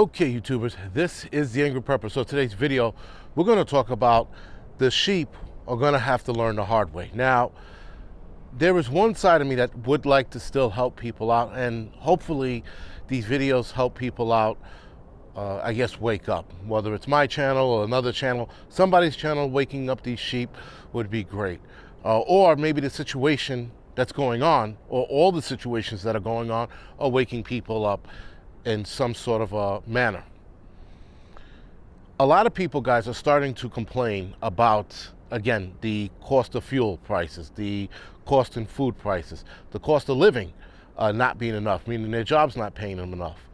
Okay, YouTubers, this is the Angryprepper. So today's video, we're going to talk about the sheep are going to have to learn the hard way. Now, there is one side of me that would like to still help people out, and hopefully these videos help people out, I guess, wake up. Whether it's my channel or another channel, somebody's channel waking up these sheep would be great. Or maybe the situation that's going on, or all the situations that are going on, are waking people up in some sort of a manner. A lot of people, guys, are starting to complain about, again, the cost of fuel prices, the cost in food prices, the cost of living not being enough, meaning their jobs not paying them enough.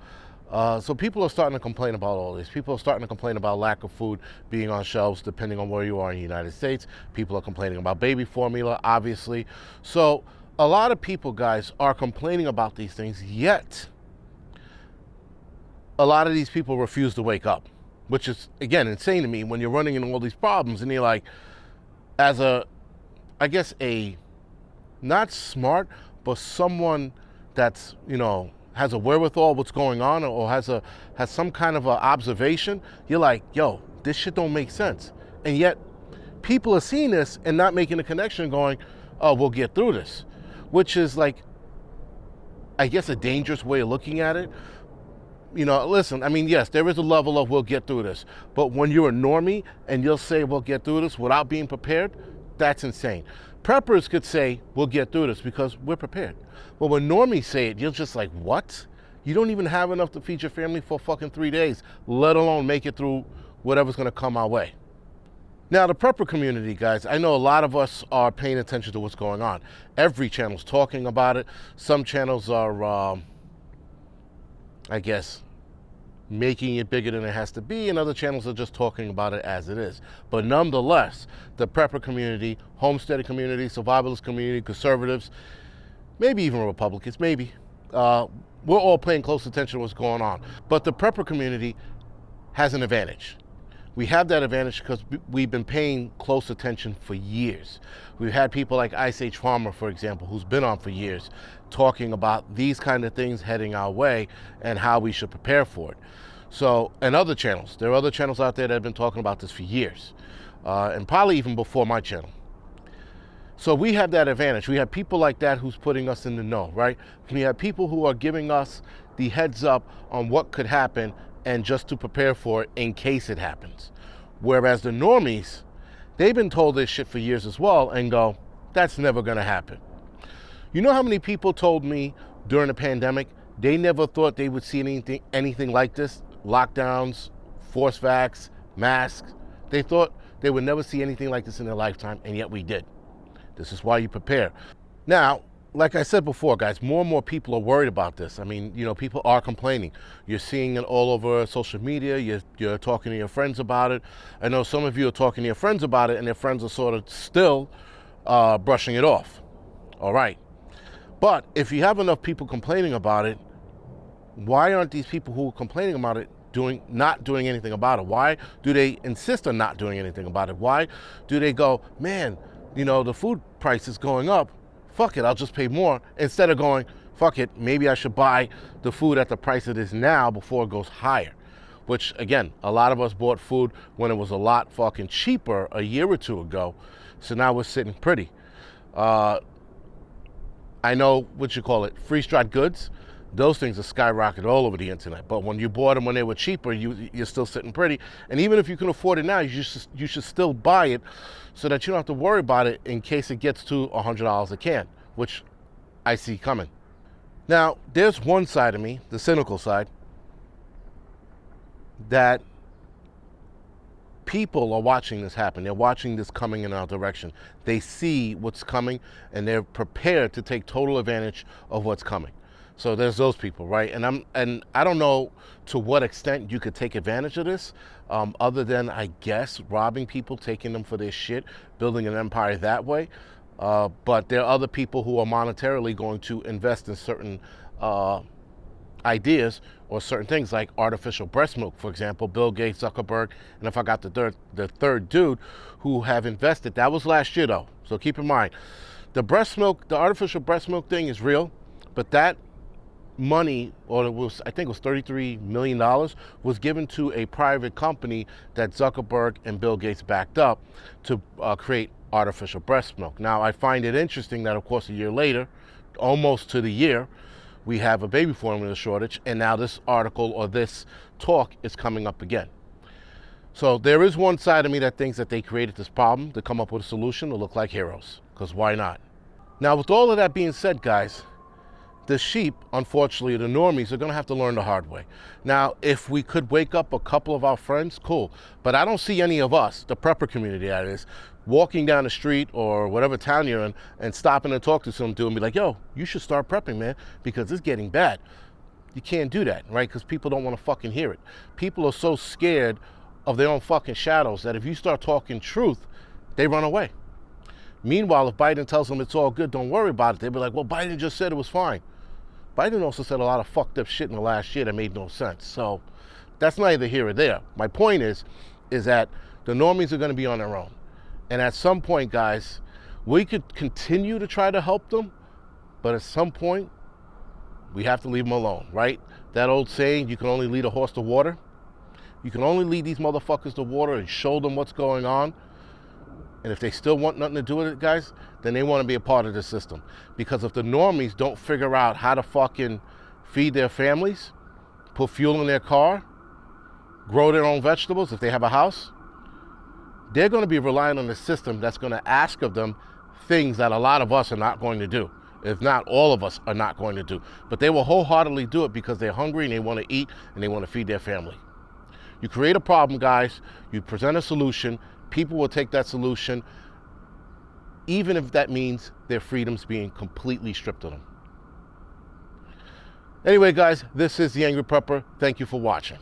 So people are starting to complain about all this. People are starting to complain about lack of food being on shelves, depending on where you are in the United States. People are complaining about baby formula, obviously. So a lot of people, guys, are complaining about these things, yet a lot of these people refuse to wake up, which is, again, insane to me when you're running into all these problems and you're like, as a, I guess, a not smart, but someone that's, has a wherewithal what's going on, or has some kind of a observation, you're like, yo, this shit don't make sense. And yet people are seeing this and not making a connection, going, oh, we'll get through this, which is like, I guess, a dangerous way of looking at it. Listen, I mean, yes, there is a level of we'll get through this, but when you're a normie and you'll say we'll get through this without being prepared, that's insane. Preppers could say we'll get through this because we're prepared. But when normies say it, you're just like, what? You don't even have enough to feed your family for fucking 3 days, let alone make it through whatever's gonna come our way. Now, the prepper community, guys, I know a lot of us are paying attention to what's going on. Every channel's talking about it. Some channels are, I guess, making it bigger than it has to be, and other channels are just talking about it as it is. But nonetheless, the prepper community, homesteader community, survivalist community, conservatives, maybe even Republicans, maybe, we're all paying close attention to what's going on. But the prepper community has an advantage. We have that advantage because we've been paying close attention for years. We've had people like Ice Age Farmer, for example, who's been on for years, talking about these kind of things heading our way and how we should prepare for it. So, and other channels. There are other channels out there that have been talking about this for years, and probably even before my channel. So we have that advantage. We have people like that who's putting us in the know, right? We have people who are giving us the heads up on what could happen and just to prepare for it in case it happens. Whereas the normies, they've been told this shit for years as well and go, that's never gonna happen. You know how many people told me during the pandemic they never thought they would see anything like this? Lockdowns, forced vax, masks. They thought they would never see anything like this in their lifetime, and yet we did. This is why you prepare. Now, like I said before, guys, more and more people are worried about this. I mean, people are complaining. You're seeing it all over social media. You're talking to your friends about it. I know some of you are talking to your friends about it, and their friends are sort of still brushing it off. All right. But if you have enough people complaining about it, why aren't these people who are complaining about it not doing anything about it? Why do they insist on not doing anything about it? Why do they go, man, the food price is going up, fuck it, I'll just pay more, instead of going, fuck it, maybe I should buy the food at the price it is now before it goes higher? Which, again, a lot of us bought food when it was a lot fucking cheaper a year or two ago, so now we're sitting pretty. I know, freeze-dried goods, those things are skyrocketed all over the internet. But when you bought them when they were cheaper, you're still sitting pretty. And even if you can afford it now, you should still buy it so that you don't have to worry about it in case it gets to $100 a can, which I see coming. Now, there's one side of me, the cynical side, that people are watching this happen. They're watching this coming in our direction. They see what's coming, and they're prepared to take total advantage of what's coming. So there's those people, right? And I don't know to what extent you could take advantage of this, other than, I guess, robbing people, taking them for their shit, building an empire that way. But there are other people who are monetarily going to invest in certain ideas or certain things, like artificial breast milk, for example. Bill Gates, Zuckerberg, and if I got the third dude who have invested. That was last year, though. So keep in mind, the artificial breast milk thing is real, but that money, or it was, I think it was $33 million, was given to a private company that Zuckerberg and Bill Gates backed up to create artificial breast milk. Now, I find it interesting that, of course, a year later, almost to the year, we have a baby formula shortage, and now this article or this talk is coming up again. So there is one side of me that thinks that they created this problem to come up with a solution to look like heroes, because why not? Now, with all of that being said, guys, the sheep, unfortunately, the normies, are going to have to learn the hard way. Now, if we could wake up a couple of our friends, cool. But I don't see any of us, the prepper community that is, walking down the street or whatever town you're in and stopping to talk to some dude and be like, yo, you should start prepping, man, because it's getting bad. You can't do that, right? Because people don't want to fucking hear it. People are so scared of their own fucking shadows that if you start talking truth, they run away. Meanwhile, if Biden tells them it's all good, don't worry about it, they'll be like, well, Biden just said it was fine. Biden also said a lot of fucked up shit in the last year that made no sense. So that's neither here or there. My point is that the normies are going to be on their own. And at some point, guys, we could continue to try to help them, but at some point, we have to leave them alone, right? That old saying, you can only lead a horse to water. You can only lead these motherfuckers to water and show them what's going on. And if they still want nothing to do with it, guys, then they want to be a part of the system. Because if the normies don't figure out how to fucking feed their families, put fuel in their car, grow their own vegetables if they have a house, they're going to be relying on the system that's going to ask of them things that a lot of us are not going to do. If not, all of us are not going to do. But they will wholeheartedly do it because they're hungry and they want to eat and they want to feed their family. You create a problem, guys. You present a solution. People will take that solution, even if that means their freedoms being completely stripped of them. Anyway, guys, this is the Angry Prepper. Thank you for watching.